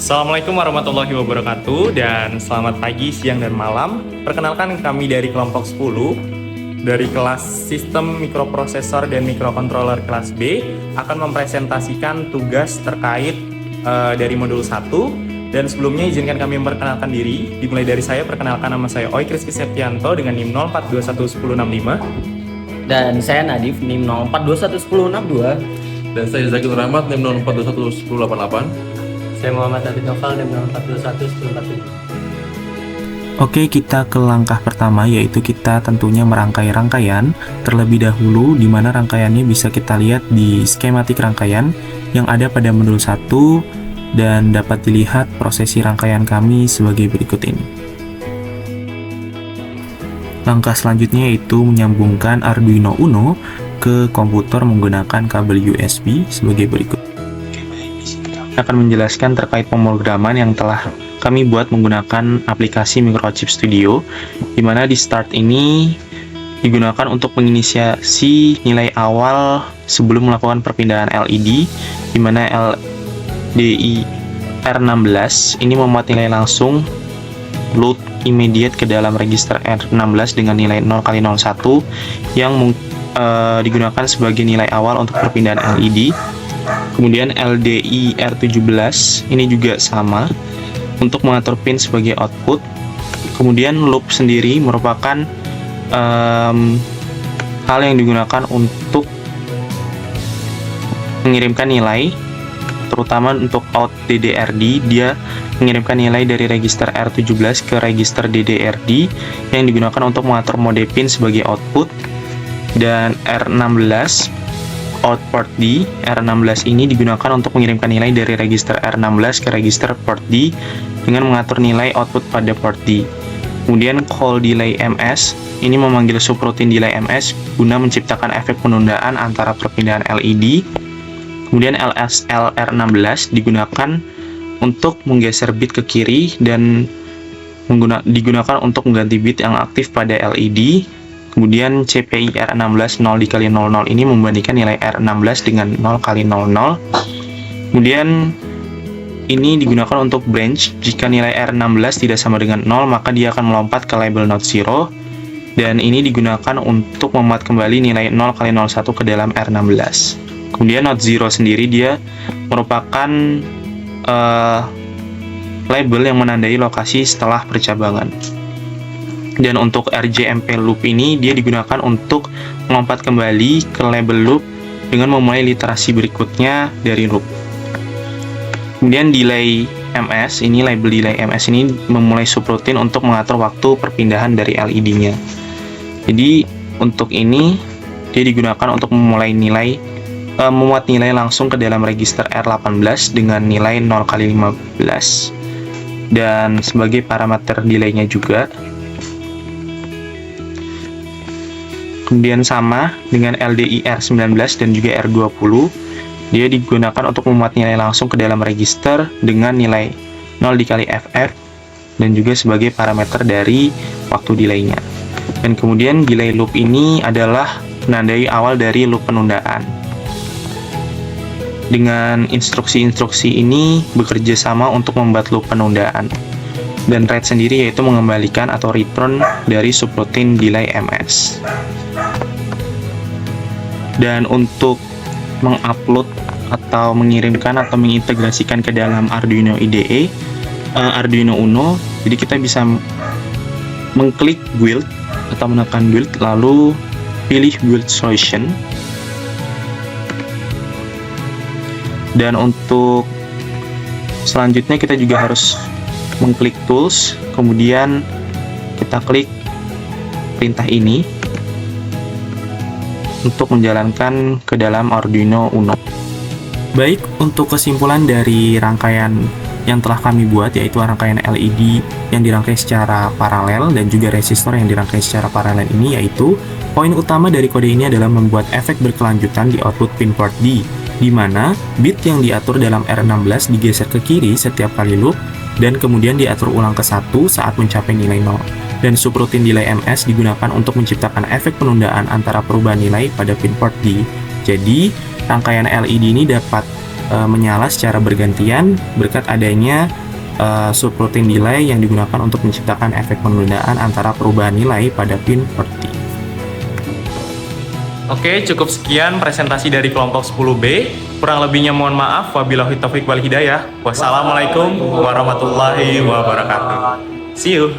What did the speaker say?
Assalamualaikum warahmatullahi wabarakatuh dan selamat pagi, siang, dan malam. Perkenalkan kami dari kelompok 10 dari kelas Sistem Mikroprosesor dan Mikrokontroler kelas B akan mempresentasikan tugas terkait dari modul 1. Dan sebelumnya izinkan kami memperkenalkan diri. Dimulai dari saya, perkenalkan nama saya Oik Rizky Septianto dengan NIM 04211065. Dan saya Nadif, NIM 04211062. Dan saya Zakir Rahmat, NIM 04211088. Saya Muhammad David Noval, NIM 04211047. Oke, kita ke langkah pertama, yaitu kita tentunya merangkai rangkaian terlebih dahulu, di mana rangkaiannya bisa kita lihat di skematik rangkaian yang ada pada modul 1 dan dapat dilihat prosesi rangkaian kami sebagai berikut ini. Langkah selanjutnya yaitu menyambungkan Arduino Uno ke komputer menggunakan kabel USB sebagai berikut. Akan menjelaskan terkait pemrograman yang telah kami buat menggunakan aplikasi Microchip Studio, di mana di start ini digunakan untuk menginisiasi nilai awal sebelum melakukan perpindahan LED, di mana LDI R16 ini memuat nilai langsung load immediate ke dalam register R16 dengan nilai 0x01 yang digunakan sebagai nilai awal untuk perpindahan LED. Kemudian LDI R17 ini juga sama untuk mengatur pin sebagai output. Kemudian loop sendiri merupakan hal yang digunakan untuk mengirimkan nilai, terutama untuk out DDRD. Dia mengirimkan nilai dari register R17 ke register DDRD yang digunakan untuk mengatur mode pin sebagai output. Dan R16 out port D, R16 ini digunakan untuk mengirimkan nilai dari register R16 ke register port D dengan mengatur nilai output pada port D. Kemudian call delay MS ini memanggil subroutine delay MS guna menciptakan efek penundaan antara perpindahan LED. Kemudian LSL R16 digunakan untuk menggeser bit ke kiri dan digunakan untuk mengganti bit yang aktif pada LED. Kemudian CPI R16 0x00 ini membandingkan nilai R16 dengan 0x00. Kemudian ini digunakan untuk branch. Jika nilai R16 tidak sama dengan 0, maka dia akan melompat ke label not 0. Dan ini digunakan untuk memuat kembali nilai 0x01 ke dalam R16. Kemudian not 0 sendiri dia merupakan label yang menandai lokasi setelah percabangan. Dan untuk RJMP loop ini dia digunakan untuk melompat kembali ke label loop dengan memulai literasi berikutnya dari loop. Kemudian delay MS, ini label delay MS ini memulai subroutine untuk mengatur waktu perpindahan dari LED-nya. Jadi untuk ini dia digunakan untuk memulai memuat nilai langsung ke dalam register R18 dengan nilai 0x15. Dan sebagai parameter delay-nya juga. Kemudian sama dengan LDI R19 dan juga R20, dia digunakan untuk memuat nilai langsung ke dalam register dengan nilai 0 dikali FF dan juga sebagai parameter dari waktu delay-nya. Dan kemudian delay loop ini adalah menandai awal dari loop penundaan. Dengan instruksi-instruksi ini bekerja sama untuk membuat loop penundaan. Dan read sendiri yaitu mengembalikan atau return dari subroutine delay MS. Dan untuk mengupload atau mengirimkan atau mengintegrasikan ke dalam Arduino IDE, Arduino Uno, jadi kita bisa mengklik build atau menekan build lalu pilih build solution. Dan untuk selanjutnya kita juga harus mengklik tools, kemudian kita klik perintah ini untuk menjalankan ke dalam Arduino Uno. Baik, untuk kesimpulan dari rangkaian yang telah kami buat, yaitu rangkaian LED yang dirangkai secara paralel dan juga resistor yang dirangkai secara paralel ini, yaitu poin utama dari kode ini adalah membuat efek berkelanjutan di output pin port D, di mana bit yang diatur dalam R16 digeser ke kiri setiap kali loop dan kemudian diatur ulang ke 1 saat mencapai nilai 0. Dan subroutine delay MS digunakan untuk menciptakan efek penundaan antara perubahan nilai pada pin port D. Jadi, rangkaian LED ini dapat menyala secara bergantian berkat adanya subroutine delay yang digunakan untuk menciptakan efek penundaan antara perubahan nilai pada pin PERT. Oke, cukup sekian presentasi dari kelompok 10B. Kurang lebihnya mohon maaf. Wabillahi taufiq wal hidayah. Wassalamualaikum warahmatullahi wabarakatuh. See you.